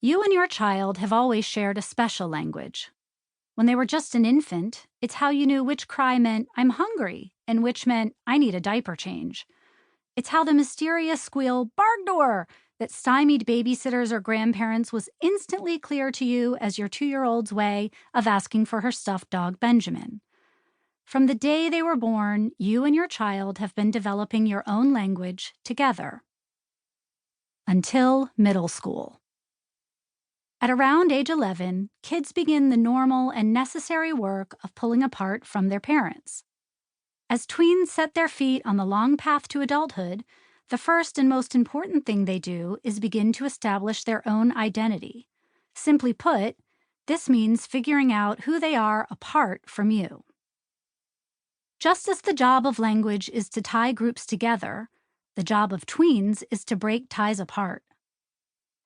You and your child have always shared a special language. When they were just an infant, it's how you knew which cry meant, "I'm hungry," and which meant, "I need a diaper change." It's how the mysterious squeal, "Bargdoor," that stymied babysitters or grandparents was instantly clear to you as your 2-year-old's way of asking for her stuffed dog Benjamin. From the day they were born, you and your child have been developing your own language together. Until middle school. At around age 11, kids begin the normal and necessary work of pulling apart from their parents. As tweens set their feet on the long path to adulthood, the first and most important thing they do is begin to establish their own identity. Simply put, this means figuring out who they are apart from you. Just as the job of language is to tie groups together, the job of tweens is to break ties apart.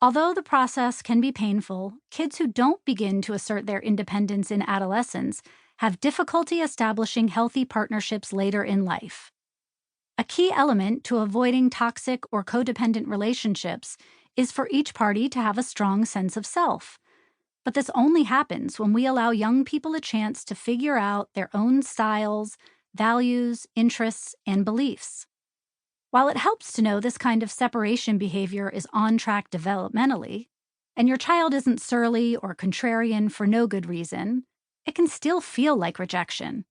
Although the process can be painful, kids who don't begin to assert their independence in adolescence have difficulty establishing healthy partnerships later in life. A key element to avoiding toxic or codependent relationships is for each party to have a strong sense of self. But this only happens when we allow young people a chance to figure out their own styles, values, interests, and beliefs. While it helps to know this kind of separation behavior is on track developmentally, and your child isn't surly or contrarian for no good reason, it can still feel like rejection,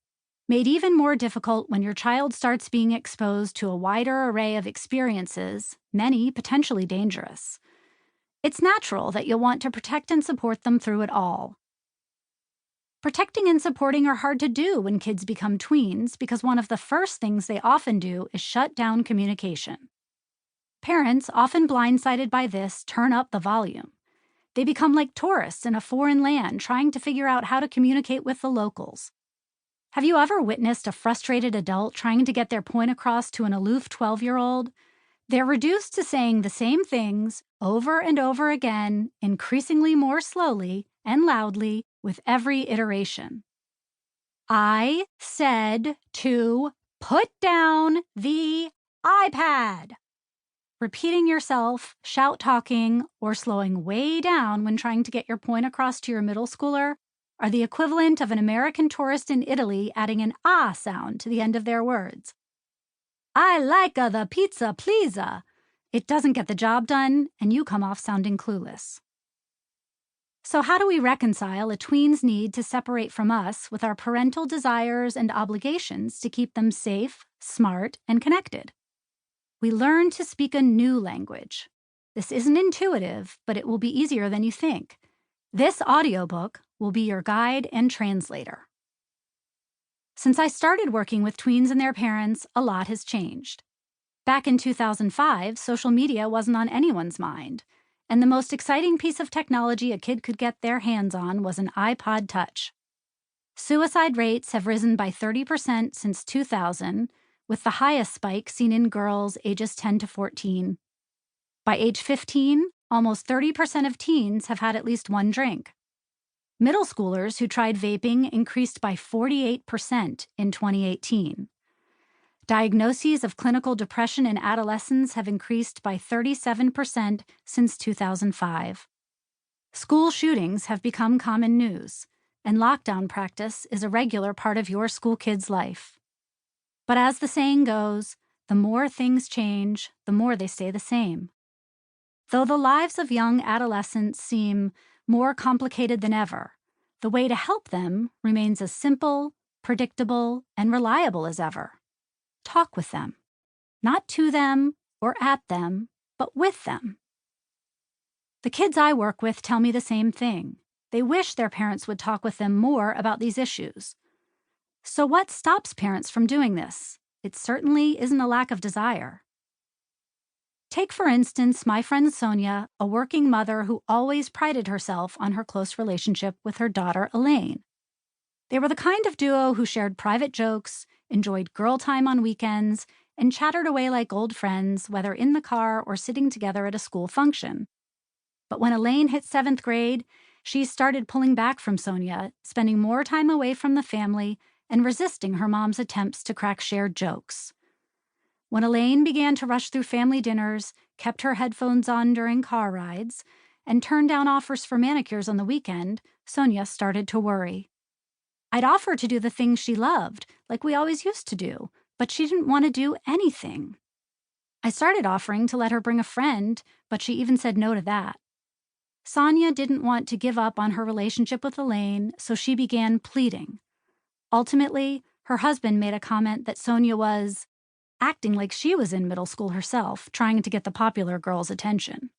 made even more difficult when your child starts being exposed to a wider array of experiences, many potentially dangerous. It's natural that you'll want to protect and support them through it all. Protecting and supporting are hard to do when kids become tweens because one of the first things they often do is shut down communication. Parents, often blindsided by this, turn up the volume. They become like tourists in a foreign land trying to figure out how to communicate with the locals. Have you ever witnessed a frustrated adult trying to get their point across to an aloof 12-year-old? They're reduced to saying the same things over and over again, increasingly more slowly and loudly with every iteration. I said to put down the iPad. Repeating yourself, shout-talking, or slowing way down when trying to get your point across to your middle schooler are the equivalent of an American tourist in Italy adding an ah sound to the end of their words. I like-a the pizza, please-a. It doesn't get the job done, and you come off sounding clueless. So how do we reconcile a tween's need to separate from us with our parental desires and obligations to keep them safe, smart, and connected? We learn to speak a new language. This isn't intuitive, but it will be easier than you think. This audiobook will be your guide and translator. Since I started working with tweens and their parents, a lot has changed. Back in 2005, social media wasn't on anyone's mind, and the most exciting piece of technology a kid could get their hands on was an iPod Touch. Suicide rates have risen by 30% since 2000, with the highest spike seen in girls ages 10 to 14. By age 15, almost 30% of teens have had at least one drink. Middle schoolers who tried vaping increased by 48% in 2018. Diagnoses of clinical depression in adolescents have increased by 37% since 2005. School shootings have become common news, and lockdown practice is a regular part of your school kid's life. But as the saying goes, the more things change, the more they stay the same. Though the lives of young adolescents seem more complicated than ever, the way to help them remains as simple, predictable, and reliable as ever. Talk with them. Not to them or at them, but with them. The kids I work with tell me the same thing. They wish their parents would talk with them more about these issues. So what stops parents from doing this? It certainly isn't a lack of desire. Take, for instance, my friend Sonia, a working mother who always prided herself on her close relationship with her daughter, Elaine. They were the kind of duo who shared private jokes, enjoyed girl time on weekends, and chattered away like old friends, whether in the car or sitting together at a school function. But when Elaine hit 7th grade, she started pulling back from Sonia, spending more time away from the family and resisting her mom's attempts to crack shared jokes. When Elaine began to rush through family dinners, kept her headphones on during car rides, and turned down offers for manicures on the weekend, Sonia started to worry. I'd offer to do the things she loved, like we always used to do, but she didn't want to do anything. I started offering to let her bring a friend, but she even said no to that. Sonia didn't want to give up on her relationship with Elaine, so she began pleading. Ultimately, her husband made a comment that Sonia was acting like she was in middle school herself, trying to get the popular girl's attention.